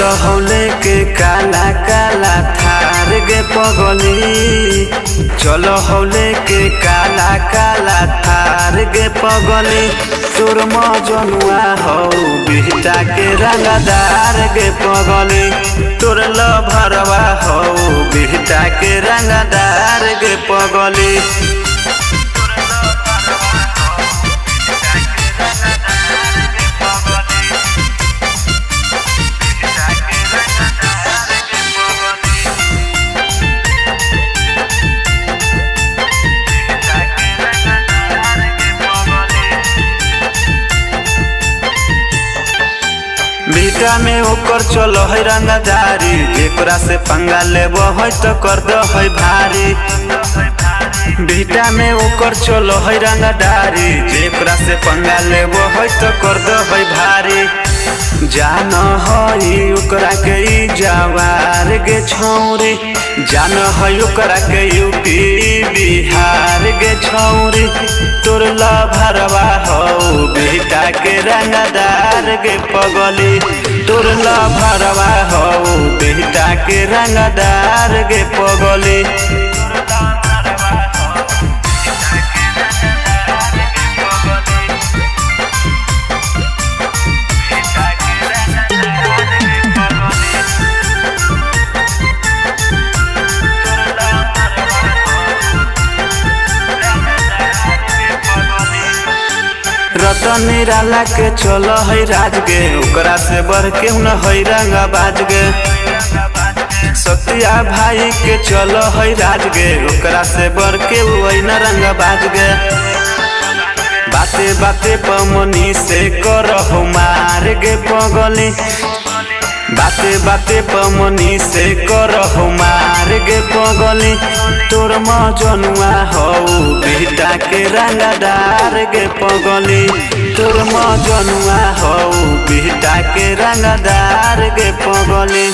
चलो हौले के काला काला थार गे पगली। चलो हौले के काला काला थार गे पगली। तोर मजनुआ हौ बिहटा के रंगदार गे पगली। तोर लभरवा हौ बिहटा के रंगदार गे पगली। बिहटा में ओकर चलो है रंगदारी। जेकरा से पंगा लेबो है तो कर दो है भारी। बिहटा में ओकर चलो है रंगदारी। जेकरा से पंगा लेबो है तो कर दो है भारी। जान है ओकरा के जवार गे छौरी। जान है ओकरा के यूपी बिहार गे छौरी। तोर लभरवा हौ बिहटा के रंगदार गे पगली। तोर लभरवा हौ बिहटा के रंगदार गे पगली। रतन निराला के चलो है राज गे। ओकरा से बढ़ के न है रंगबाज गे। सत्या भाई के चलो है राज गे। ओकरा से बढ़ के वही न रंगबाज गे। बाते बाते पमनी से करहु मार गे पगली। बाते बाते पमनी से करहु मार गे पगली। तोर मजनुआ हौ बिहटा के रंगदार गे पगली। तोर मजनुआ हौ बिहटा के रंगदार गे पगली।